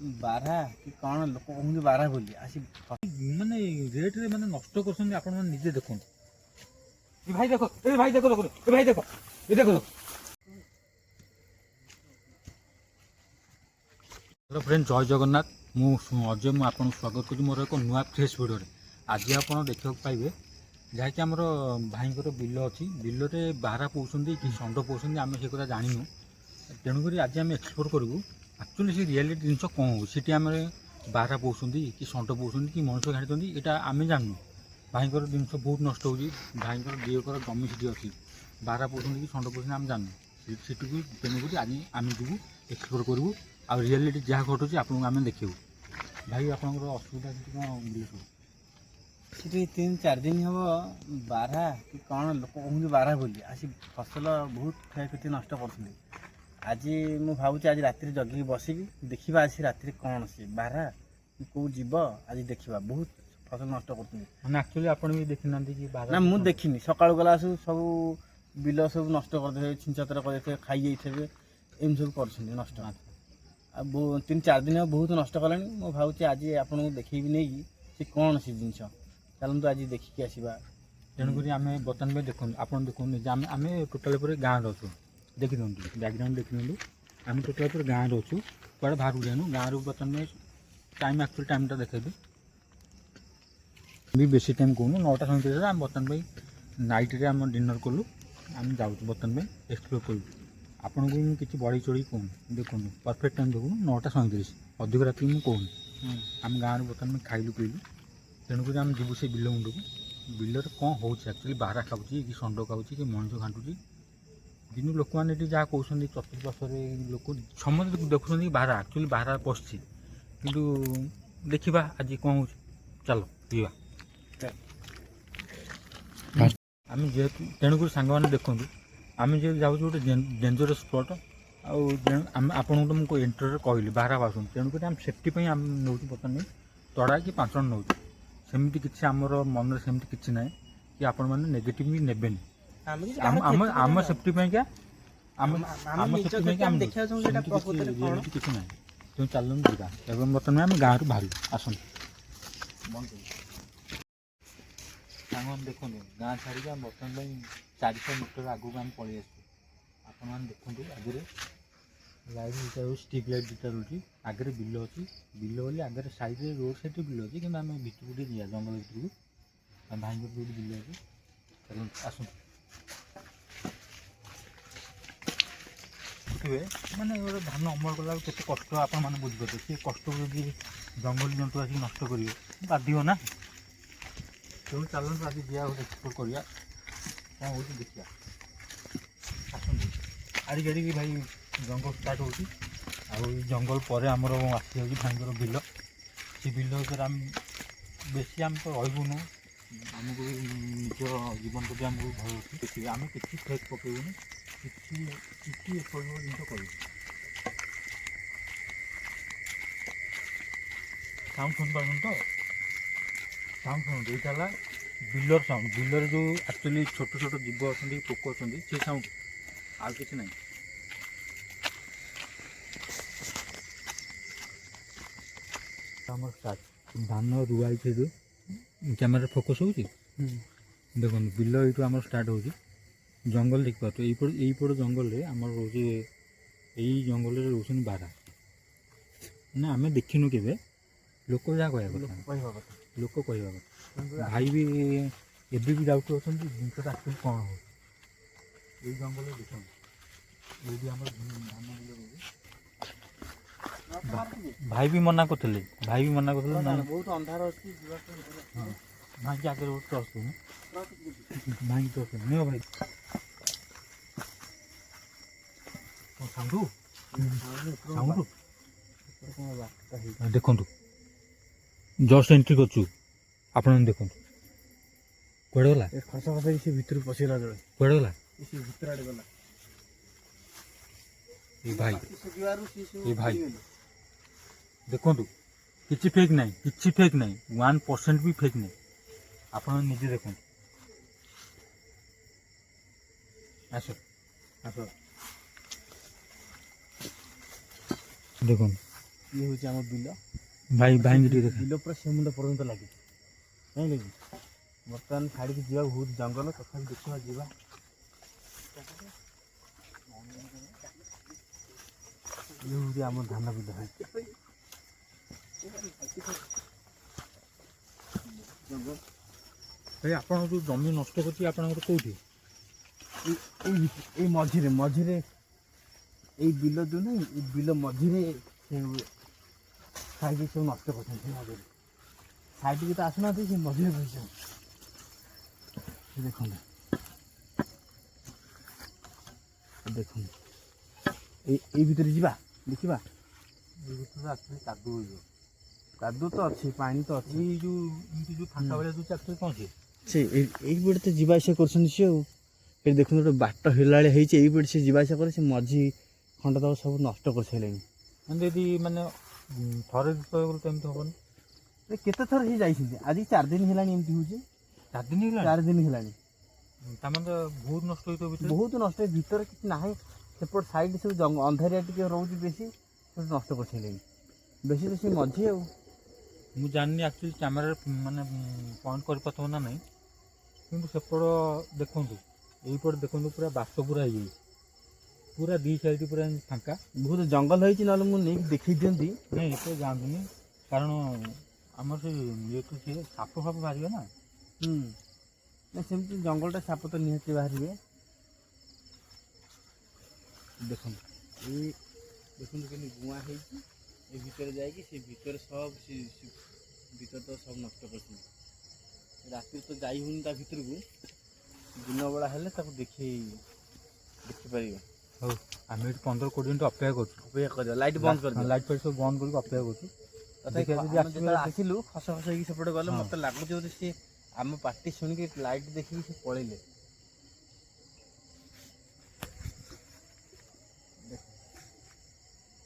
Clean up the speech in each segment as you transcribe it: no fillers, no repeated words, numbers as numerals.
बारहा कि कौन लोक कहूँ बारहा बोली आसी माने रेट रे माने नष्ट करछन आपण माने निजे देखो ए भाई देखो ए भाई देखो देखो ए भाई देखो ए देखो हेलो फ्रेंड जय जगन्नाथ मु अजय मु आपन स्वागत करू मोर एक नुआ फ्रेश वीडियो रे आज आपण देखियो पाइबे जहा कि हमर भाई को बिल अछि बिल रे बारहा पोउछंदी कि षंड पोउछंदी आमे से कुरा जानिनु तेणु करी आज आमे एक्सप्लोर करबू एक्चुअली से रियलिटी जिनस कौन हो सीटी आम बारहा पोउछंदी कि षंड पोउछंदी कि मनुष्य घाणी एटा आमे जानू भाई जिनस बहुत नष्ट होउची भाई दीकर जमी सीटी अच्छी बारहा पोउछंदी कि षंड पोउछंदी आम जानू सीटी तेणु करी आज आम जीवु एक्सप्लोर करबू आ रियलिटी जहाँ घटुची आपको आम देखू भाई आपंकर असुविधा कौन सीटी 3-4 दिन हम बारहा कि कौन लोक कहूँ बारहा बोली आसी फसल बहुत क्षयक्षति नष्ट कर आज मु भावुँ आज राति जगिकी बसिकी देखा आज राति कौन सी बारहा कि कौ जीव आज देखा बहुत फसल नष्ट कर आपन भी देखी ना कि ना मुझे देखनी सका गला सब बिल सब नष्ट करदे छिंचतर कर खाई जाइए एम सब कर नष्ट आ 3-4 दिन बहुत नष्ट कला मु भावुँ आज आपको देखी नहीं सी कौन सी जिनस चलतु आज देखिकी आसवा तेणुक आम बर्तमान में देखो आप देखते आम टोटाल पर गाँव अच्छु देखी दिखाँ बैकग्राउंड देखी दिखाँ आम टोटाल पर गाँव अच्छु कड़े बाहर जानु गाँव बर्तमान में टाइम एक्चुअल टाइमटा देखेबी भी बेसी टाइम कहूँ 9टा 37 आम बर्तमान में नाइट रे आम डिनर कलु आम जाऊँ बर्तमान में एक्सप्लोर कलु आपन को किसी बढ़ी चढ़ी कहूँ देखो परफेक्ट टाइम देखूँ 9टा 37 अधिक राति मुझे कहूँ आम गाँव बर्तमान में खाइलु पीलु तेणुक आम जीवु से बिल मुंड को बिल कौन हो एक्चुअली बारहा खाऊँगी कि षंड खाऊँगी कि मनुष्य घाटुची जिन लोक मैंने जहाँ कहते चतुर्पार्श्वर लोक समस्त देखुं बारहा एक्चुअली बारहा पशि कि देखा आज कौन हो चलो पीवा आम जेहतु तेणुक सांग मैंने देखूँ आम जो जाऊँ गोटे डेंजरस स्पट आपन तो मुझे एंटर कहली बारहा बासुन तेणुक आम सेफ्टी आम नौ बर्तमान तड़ा कि 5 जन नौ सेमती किसी आमर मन सेमती किसी ना कि आपण मैंने नेगेटिव भी नेबेनि आम सेफ्टी क्या आम सेफ्टी किसी ना तुम चलूँ जीवा एवं बर्तमान आम गाँव रु बाहर आसत देखो गाँ छाड़ी आम बर्तमान 400 मीटर आगू आम पलि आस आप देखो आगे लाइट दुटा स्ट्रीट लाइट दुटा रोचे आगे बिल अच्छी बिल बोली आगे साइड रोड साइड बिल अच्छी कि आम भितर टे जा जंगल भितर को भाई बिल अच्छे आस देखिए माने गोटे धान अमल कला के कष्ट आप बुझे सी कष्ट जदि जंगल जंतु आसिक नष्ट करेंगे बाध्य ना तेणु चलते आज दिया गोटे एक्सप्लोर करा कौन हो देखिए आड़ी गाड़ी भाई जंगल स्टार्ट होती जंगल पर आमर आसी जाऊँगी भाई बिल से बिल आम बेसी आम तो रहीबुन आमको निज जीवन प्रति आमको भय अच्छी आम कि फेक पकेबुनि कि जिन कर साउंड शुणी पार्न तो साउंड शुणु ये बिलर साउंड बिलर जो एक्चुअली छोट छोट जीव अच्छा पोक अच्छा से साउंड आउ कि ना धान रुआ जो कैमेरा फोकस हो देखो बिल ये आम स्टार्ट हो जंगल देख पाते यहीपट जंगल आम रोचे यही जंगल रोचन बारहा ना आम देखिनु के लोक जहाँ कह लोक कह भाई भी एबी भी डाउट अच्छा जिनसा एक्चुअली कौन हो ये जंगल देख ये आम धान भाई भी मना करते भाई भी मना करते बहुत अंधार अच्छी भाई के आगे बहुत ट्रस्ट भाई ट्रस्ट नहीं भाई देखु जस्ट एंट्री करछु आपण देखु कड़े गला खस खस से भीतर पशिला कड़े गला से भीतर आड़े गला ये भाई देखु किसी फेक नहीं किसी फेक नहीं 1% भी फेक नहीं आप निजे देख आस आस देखो ଇଏ ହେଉଛି ଆମ ବିଲ। ଭାଇଙ୍କି ଟିକେ ଦେଖା। ବିଲ ପୁରା ସେ ମୁଣ୍ଡ ପର୍ଯ୍ୟନ୍ତ ଲାଗିଛି ଜାଣିଲେ କି। ବର୍ତ୍ତମାନ ଛାଡ଼ିକି ଯିବାକୁ ବହୁତ ଜଙ୍ଗଲ, ତଥାପି ଦେଖିବା ଯିବା। ଇଏ ହେଉଛି ଆମ ଧାନ ବିଲ ଭାଇ। ଭାଇ ଆପଣ ଯେଉଁ ଜମି ନଷ୍ଟ କରୁଛି ଆପଣଙ୍କର କେଉଁଠି? ଏଇ ମଝିରେ ଏଇ ବିଲ ଯେଉଁ ନାହିଁ, ଏଇ ବିଲ ମଝିରେ ସେ ଖାଇକି ସବୁ ନଷ୍ଟ କରୁଛନ୍ତି। ମଝିରେ ସାଇଡିକି ତ ଆସୁନାହାନ୍ତି, ସେ ମଝିରେ ବସିଛନ୍ତି। ଦେଖନ୍ତୁ ଦେଖନ୍ତୁ ଏଇ ଭିତରେ ଯିବା ଦେଖିବା। ଏଇ ଭିତରେ ଆକ୍ଚୁଆଲି କାଦୁଅ ହେଇଯିବ। କାଦୁଅ ତ ଅଛି, ପାଣି ତ ଅଛି। ଏଇ ଯେଉଁ ଫାଙ୍କା ଭଳିଆ ଯେଉଁ ଆକ୍ଚୁଆଲି କ'ଣ ଅଛି ସେ ଏଇପଟେ ତ ଯିବା ଆସିବା କରୁଛନ୍ତି ସିଏ। ଆଉ ଏଠି ଦେଖନ୍ତୁ ଗୋଟେ ବାଟ ହେଲା ଭଳିଆ ହେଇଛି, ଏଇପଟେ ସେ ଯିବା ଆସିବା করে। ସେ ମଝି ଖଣ୍ଡ ତକ ସବୁ ନଷ୍ଟ କରିସାରିଲେଣି। ମାନେ ଯଦି ମାନେ ଥରେ କହିବାକୁ ତ ଏମିତି ହେବନି। କେତେ ଥର ସେ ଯାଇଛନ୍ତି, ଆଜି 4 ଦିନ ହେଲାଣି ଏମିତି ହେଉଛି। 4 ଦିନ ହେଇଗଲାଣି? 4 ଦିନ ହେଲାଣି। ତାମାନେ ତ ବହୁତ ନଷ୍ଟ ହେଇଥିବ ଭିତରେ। ବହୁତ ନଷ୍ଟ, ଭିତରେ କିଛି ନାହିଁ। ସେପଟ ସାଇଡ୍ ସବୁ ଅନ୍ଧାରିଆ ଟିକେ ରହୁଛି ବେଶୀ, ସବୁ ନଷ୍ଟ କରିସାରିଲେଣି। ବେଶୀ ତ ସେ ମଝି ଆଉ। ମୁଁ ଜାଣିନି ଆକ୍ଚୁଆଲି କ୍ୟାମେରାରେ ମାନେ ପଏଣ୍ଟ କରିପାରୁଥିବ ନା ନାହିଁ, କିନ୍ତୁ ସେପଟ ଦେଖନ୍ତୁ, ଏଇପଟେ ଦେଖନ୍ତୁ ପୁରା ବାସ ପୁରା ହେଇଯାଇଛି। ପୁରା ଦୁଇ ସାଇଡ୍ ପୁରା ଫାଙ୍କା। ବହୁତ ଜଙ୍ଗଲ ହେଇଛି, ନହେଲେ ମୁଁ ନେଇକି ଦେଖେଇ ଦିଅନ୍ତି। ନାଇଁ ଏତେ ଯାଆନ୍ତୁନି, କାରଣ ଆମର ସେ ଇଏଠୁ ସିଏ ସାପ ଫାପ ବାହାରିବେ ନା। ନା ସେମିତି ଜଙ୍ଗଲଟା ସାପ ତ ନିହାତି ବାହାରିବେ। ଦେଖନ୍ତୁ ଦେଖନ୍ତୁ କେମିତି ଗୁଆ ହେଇଛି। ଏ ଭିତରେ ଯାଇକି ସେ ଭିତରେ ସବୁ ଭିତରେ ତ ସବୁ ନଷ୍ଟ କରୁଛନ୍ତି। ରାତିରେ ତ ଯାଇ ହେଉନି ତା ଭିତରକୁ, ଦିନ ବେଳା ହେଲେ ତାକୁ ଦେଖିପାରିବେ। ହଉ ଆମେ ଏଠି 15-20 ମିନିଟ୍ ଅପେକ୍ଷା କରୁଛୁ। ଅପେକ୍ଷା କରିବା, ଲାଇଟ୍ ବନ୍ଦ କରିଦିଅ। ଲାଇଟ୍ ଫାଇଟ୍ ସବୁ ବନ୍ଦ କରିକି ଅପେକ୍ଷା କରୁଛୁ। ଦେଖିବା ଯଦି ଯେତେବେଳେ ଆସିଲୁ ଖସ ହେଇକି ସେପଟେ ଗଲେ, ମତେ ଲାଗୁଛି ବୋଧେ ସିଏ ଆମ ପାଟି ଶୁଣିକି ଲାଇଟ୍ ଦେଖିକି ସେ ପଳେଇଲେ।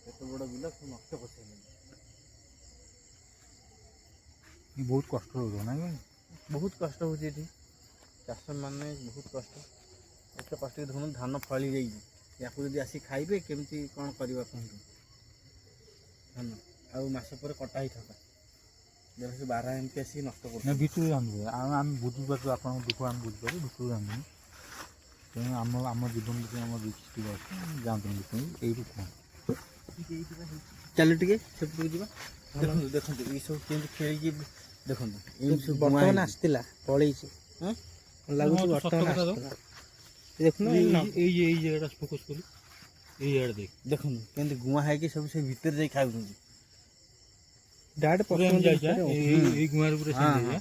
ଏତେ ବଡ଼ ବିଲ ସବୁ ନଷ୍ଟ କରିସାରିଲେଣି। ବହୁତ କଷ୍ଟ ହେଉଥିବ ନାଇଁ? ବହୁତ କଷ୍ଟ ହେଉଛି ଏଠି, ଚାଷ ମାନେ ବହୁତ କଷ୍ଟ। ଏତେ କଷ୍ଟ ଦେଖୁନ, ଧାନ ଫଳି ଯାଇଛି। ୟାକୁ ଯଦି ଆସି ଖାଇବେ, କେମିତି କ'ଣ କରିବା କୁହନ୍ତୁ। ଧାନ ଆଉ ମାସ ପରେ କଟା ହେଇଥାନ୍ତା, ସେ ବାରହା ଏମିତି ଆସିକି ନଷ୍ଟ ନା କରୁଛନ୍ତି। ଭିତରୁ ଜାଣିବେ, ଆମେ ବୁଝିପାରୁଛୁ ଆପଣଙ୍କ ଦୁଃଖ, ଆମେ ବୁଝିପାରୁଛୁ, ଭିତରୁ ଜାଣିବୁନି। ତେଣୁ ଆମ ଜୀବନ ଭିତରେ ଆମ ରିସ୍କ ଟିକେ ଅଛି, ଯାଆନ୍ତୁନି ଭିତରୁ, ଏଇଠୁ କୁହନ୍ତୁ। ଚାଲ ଟିକେ ସେପଟକୁ ଯିବା। ଦେଖନ୍ତୁ ଏଇସବୁ କେମିତି ଖେଳିକି ଦେଖନ୍ତୁ। ଏମିତି ସବୁ ବର୍ତ୍ତମାନ ଆସିଥିଲା, ପଳେଇଛି। ଲାଗୁଛି ସତ ବର୍ତ୍ତମାନ କଥା ତ। ଆସିଥିଲା। ଦେଖୁନ ଏଇ ଜାଗାଟା ଫୋକସ୍ କରୁ, ଏଇ ଜାଗାଟା ଦେଖନ୍ତୁ କେମିତି ଗୁଆ ହେଇକି ସବୁ ସେ ଭିତରେ ଯାଇ ଖାଉଛନ୍ତି। ଡାଇରେକ୍ଟ ପୁରା ଏମିତି ଯାଇଛି, ଏଇ ଗୁଆଁରେ ପୁରା ସେମିତି ଯାଇଛି।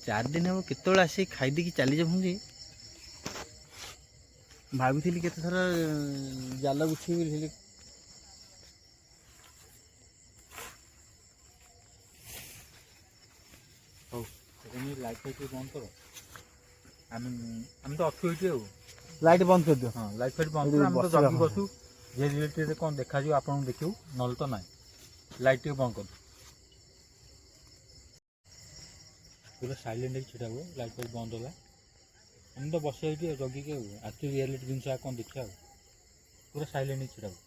4 ଦିନ ହେବ କେତେବେଳେ ଆସିକି ଖାଇଦେଇକି ଚାଲି ଯାଉଛନ୍ତି। ଭାବିଥିଲି କେତେଥର ଜାଲ ବିଛେଇବି ବୋଲି, ହେଲେ ହଉ ଲାଇଟ୍ ଫାଇଟ୍ ବନ୍ଦ କର। ଆମେ ତ ଅଛୁ ଏଇଠି ଆଉ। ଲାଇଟ୍ ବନ୍ଦ କରିଦିଅ। ହଁ ଲାଇଟ୍ ଫାଇଟ୍ ବନ୍ଦ କର, ଆମେ ତ ଜଗି ବସୁ। ଯେ ରିଲେଟିଭରେ କ'ଣ ଦେଖାଯିବ ଆପଣଙ୍କୁ ଦେଖିବୁ, ନହେଲେ ତ ନାହିଁ। ଲାଇଟ୍ ଟିକେ ବନ୍ଦ କରିଦିଅ। ପୁରା ସାଇଲେଣ୍ଟ ହେଇକି ଛିଡ଼ା ହୁଅ, ଲାଇଟ୍ ଫାଇଟ୍ ବନ୍ଦ ହେଲା। ଆମେ ତ ବସିବା ଏଇଠି ଆଉ ଜଗିକି ଆଉ। ଆକ୍ଚୁଆଲି ରିଆଲିଟି ଜିନିଷ କ'ଣ ଦେଖିବା ଆଉ। ପୁରା ସାଇଲେଣ୍ଟ ହେଇକି ଛିଡ଼ା ହୁଅ।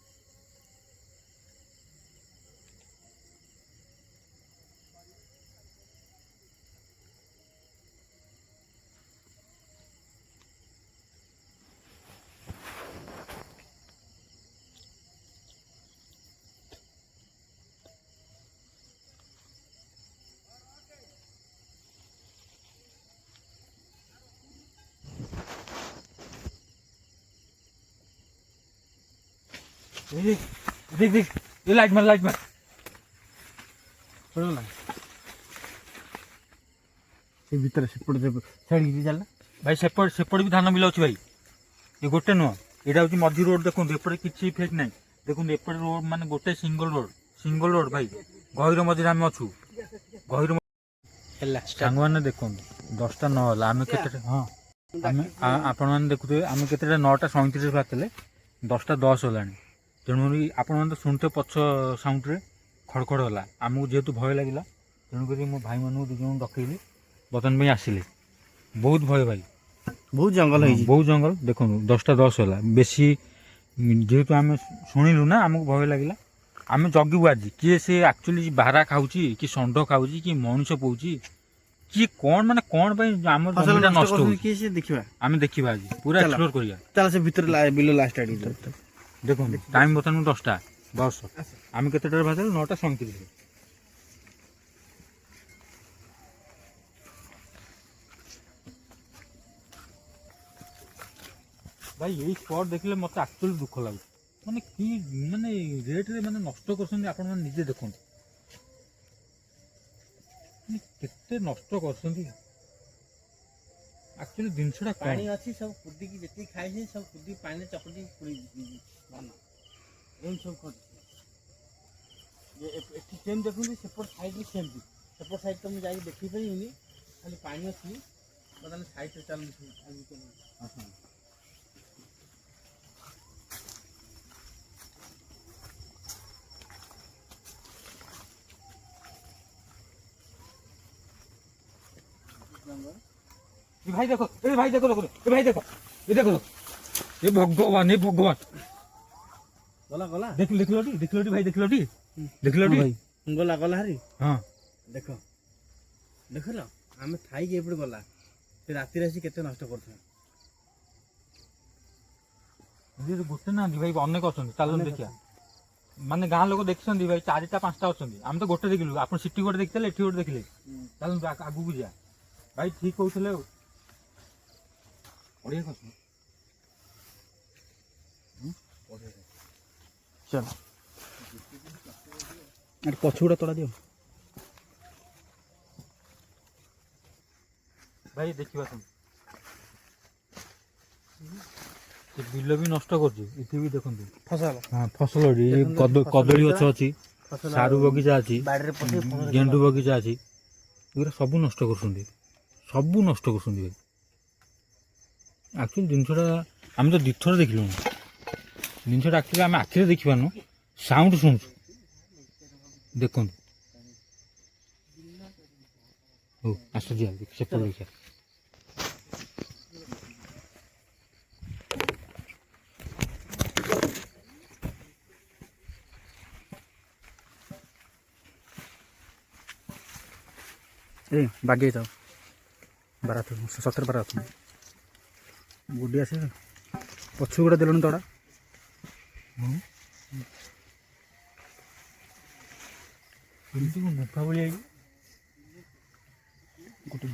देख ये लाइट मार ସେ ଭିତରେ ସେପଟେ ଛାଡ଼ିକି ଚାଲ भाई सेपट भी धान बिल अच्छी भाई ये गोटे नुह यहाँ हूँ मझी रोड देखो एपटे किसी फेक ना देखो एपटे रोड माने गोटे सिंगल रोड भाई गहिर मझे आम अच्छू गहिर सांग मैंने देखो 10टा 9 आम के हाँ आपण मैंने देखुए आम के 9टा 37 बाहर 10टा 10 है तेणु आपण मैंने शुणुते पछ साउंड खड़खड़ है आमको जेहेतु भय लगे तेणुक मो भाई मानू 2 जन डकैली बर्तमान आसिले बहुत भय भाई ବହୁତ ଜଙ୍ଗଲ ହେଇଛି। ବହୁତ ଜଙ୍ଗଲ ଦେଖନ୍ତୁ 10ଟା 10 ହେଲା ବେଶୀ ଯେହେତୁ ଆମେ ଶୁଣିଲୁ ନା ଆମକୁ ଭୟ ଲାଗିଲା ଆମେ ଜଗିବୁ ଆଜି କିଏ ସେ ଆକ୍ଚୁଆଲି ବାରା ଖାଉଛି କି ଷଣ୍ଢ ଖାଉଛି କି ମଣିଷ ପଉଛି କିଏ କଣ ମାନେ କଣ ପାଇଁ ଆମ ଫସଲ ଜମିଟା ନଷ୍ଟ ନଷ୍ଟ କରୁଛନ୍ତି ହଉଛି କିଏ ସେ ଦେଖିବା। ଆମେ ଦେଖିବା ଆଜି ପୁରା ଚାଲ। ଏକ୍ସପ୍ଲୋର କରିବା। ଚାଲ ସେ ଭିତରେ ବିଲ ଲାଷ୍ଟ ଆଡ଼ିକି ଯିବା। ଦେଖନ୍ତୁ ଟାଇମ୍ ବର୍ତ୍ତମାନ 10ଟା 10 ଆମେ କେତେଟାରେ ବାହାରିଲୁ 9ଟା 37। ଭାଇ ଏଇ ସ୍ପଟ୍ ଦେଖିଲେ ମୋତେ ଆକ୍ଚୁଆଲି ଦୁଃଖ ଲାଗୁଛି ମାନେ କି ମାନେ ରେଟ୍ରେ ମାନେ ନଷ୍ଟ କରୁଛନ୍ତି ଆପଣମାନେ ନିଜେ ଦେଖନ୍ତୁ ମାନେ କେତେ ନଷ୍ଟ କରୁଛନ୍ତି ଆକ୍ଚୁଆଲି ଜିନିଷଟା ପାଣି କ'ଣ ଅଛି ସବୁ କୁଦିକି ଯେତିକି ଖାଇছে ସବୁ କୁଦିକି ପାଣିରେ ଚକଟି ପୁରେଇ ଧାନ ଏମିତି ସବୁ କରିଛି। ଏଠି ସେମିତି ଦେଖୁଛନ୍ତି ସେପଟ ସାଇଡ଼୍ରେ ସେମିତି ସେପଟ ସାଇଡ଼୍ ତ ମୁଁ ଯାଇକି ଦେଖିପାରିବିନି ଖାଲି ପାଣି ଅଛି ବର୍ତ୍ତମାନ ସାଇଡ଼୍ରେ ଚାଲୁଛି। ଏ ଭାଇ ଦେଖ ଏ ଭାଇ ଦେଖ ଦେଖ ଏ ଭାଇ ଦେଖ ଏ ଦେଖ ଏ ଭଗବାନ ଗଲା ଗଲା ଦେଖିଲଟି ଭାଇ ଦେଖିଲଟି ଭାଇ ଗଲା ଗଲା ହାରି ହଁ ଦେଖ ଦେଖିଲ ଆମେ ଥାଇକି ଏପଟେ ଗଲା ସେ ରାତିରେ ଆସି କେତେ ନଷ୍ଟ କରୁଛନ୍ତି। ଗୋଟେ ନାହାନ୍ତି ଭାଇ ଅନେକ ଅଛନ୍ତି ଚାଲନ୍ତୁ ଦେଖିବା ମାନେ ଗାଁ ଲୋକ ଦେଖିଛନ୍ତି ଭାଇ 4ଟା 5ଟା ଅଛନ୍ତି ଆମେ ତ ଗୋଟେ ଦେଖିଲୁ ଆପଣ ସେଠି ଗୋଟେ ଦେଖିଥିଲେ ଏଠି ଗୋଟେ ଦେଖିଲେ ଚାଲନ୍ତୁ ଆଗକୁ ଯିବା ଭାଇ ଠିକ କହୁଥିଲେ ଆଉ ବଢିଆ କଥା ଚାଲ ପଛଗୁଡ଼ା ତୋଳା ଦିଅ ଭାଇ ଦେଖିବା ସେ ବିଲ ବି ନଷ୍ଟ କରୁଛି ଏଠି ବି ଦେଖନ୍ତୁ ଫସଲ ହଁ ଫସଲ କଦଳୀ ଗଛ ଅଛି ସାରୁ ବଗିଚା ଅଛି ବାଡ଼ିରେ ପଶି ଗେଣ୍ଡୁ ବଗିଚା ଅଛି ଏଗୁରା ସବୁ ନଷ୍ଟ କରୁଛନ୍ତି ଭାଇ ଆକ୍ଚୁଆଲି ଜିନିଷଟା ଆମେ ତ ଦୁଇଥର ଦେଖିଲୁଣି ଜିନିଷଟା ଆକ୍ଚୁଆଲି ଆମେ ଆଖିରେ ଦେଖିପାରୁନୁ ସାଉଣ୍ଡ ଶୁଣୁଛୁ ଦେଖନ୍ତୁ ହଉ ଆସୁଛି ସେପଟ ଦେଖିବା ଏ ବାଗେଇ ଥାଉ 17 ଗୁଡ଼ି ଆସେ ପଛକୁ ଗୋଟେ ଦେଲୁଣି ତଡ଼ା ଏମିତି କ'ଣ ମୁଖା ଭଳିଆ ହେଇଛି ଗୋଟେ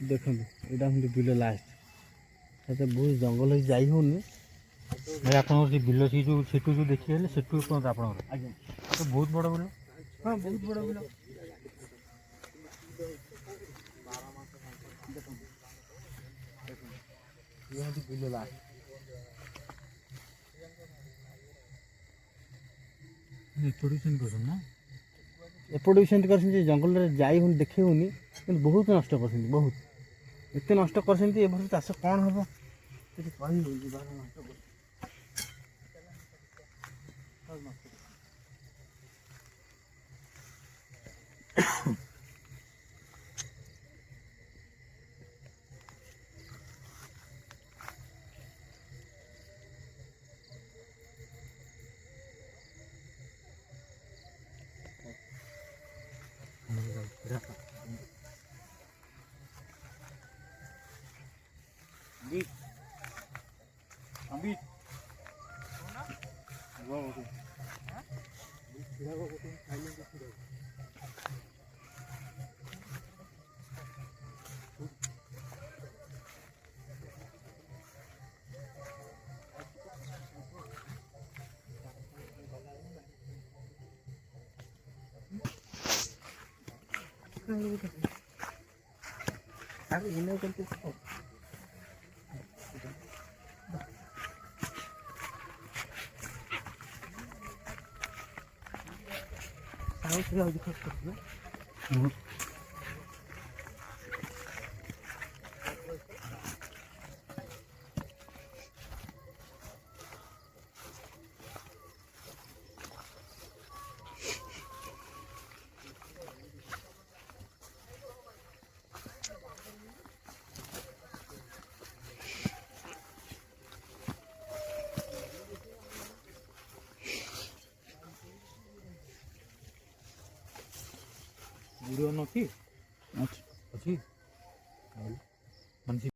ଦେଖନ୍ତୁ ଏଇଟା ହେଉଛି ବିଲ ଲାଷ୍ଟ ଏତେ ବହୁତ ଜଙ୍ଗଲ ହେଇକି ଯାଇ ହେଉନି ଭାଇ ଆପଣଙ୍କର ସେ ବିଲ ସେଇ ଯେଉଁ ସେଠୁ ଯେଉଁ ଦେଖି ହେଲେ ସେଠୁ କୁହନ୍ତୁ ଆପଣଙ୍କର ଆଜ୍ଞା ତ ବହୁତ ବଡ଼ ବିଲ ହଁ ବହୁତ ବଡ଼ ବିଲ ଇଏ ହେଉଛି ବିଲ ଲାଷ୍ଟ ଏପଟୁ ସେମିତି କରୁଛନ୍ତି ନା ଏପଟେ ବି ସେମିତି କରିଛନ୍ତି ଜଙ୍ଗଲରେ ଯାଇ ହେଉନି ଦେଖି ହେଉନି କିନ୍ତୁ ବହୁତ ନଷ୍ଟ କରିଛନ୍ତି ବହୁତ ଏତେ ନଷ୍ଟ କରିଛନ୍ତି ଏ ବର୍ଷ ଚାଷ କ'ଣ ହେବ କିଛି କହି ହେଉନି ବାହାର ନଷ୍ଟ କରୁଛନ୍ତି ଆଗ ଇନେ କେମିତି ଆଉ ସେ ଆଉ ଖର୍ଚ୍ଚ କରୁଥିଲେ ଭିଡ଼ିଓ ନକି ଅଛି ମାନେ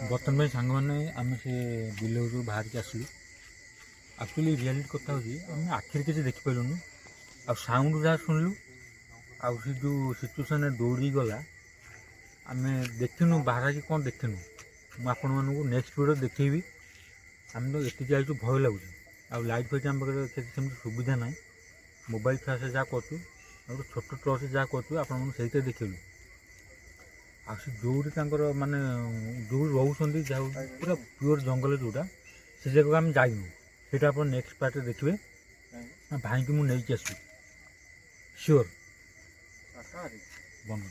ବର୍ତ୍ତମାନ ପାଇଁ ସାଙ୍ଗମାନେ ଆମେ ସେ ବିଲରୁ ବାହାରିକି ଆସିଲୁ। ଆକ୍ଚୁଆଲି ରିଆଲିଟି କଥା ହେଉଛି ଆମେ ଆଖିରେ କିଛି ଦେଖିପାରିଲୁନି, ଆଉ ସାଉଣ୍ଡ ଯାହା ଶୁଣିଲୁ, ଆଉ ସେ ଯେଉଁ ସିଚୁଏସନରେ ଦୌଡ଼ିକି ଗଲା ଆମେ ଦେଖିନୁ ବାହାରିକି କ'ଣ ଦେଖିନୁ। ମୁଁ ଆପଣମାନଙ୍କୁ ନେକ୍ସଟ ଭିଡ଼ିଓ ଦେଖେଇବି। ଆମେ ତ ଏଠିକି ଯାଇଛୁ, ଭୟ ଲାଗୁଛି, ଆଉ ଲାଇଟ୍ ଫାଇଟ୍ ଆମ ପାଖରେ ସେମିତି ସୁବିଧା ନାହିଁ। ମୋବାଇଲ ଫ୍ଲାସ୍ରେ ଯାହା କରୁଛୁ ଆଉ ଗୋଟେ ଛୋଟ ଟର୍ଚ୍ଚରେ ଯାହା କରୁଛୁ ଆପଣମାନଙ୍କୁ ସେଇଥିରେ ଦେଖେଇଲୁ। ଆଉ ସେ ଯେଉଁଠି ତାଙ୍କର ମାନେ ଯେଉଁଠି ରହୁଛନ୍ତି ଯାହା ପୁରା ପିଓର ଜଙ୍ଗଲ ଯେଉଁଟା, ସେ ଜାଗାକୁ ଆମେ ଯାଇନୁ। ସେଇଟା ଆପଣ ନେକ୍ସଟ ପାର୍ଟରେ ଦେଖିବେ। ଭାଇକି ମୁଁ ନେଇକି ଆସିବି ସିଓର ବନ୍ଧୁ।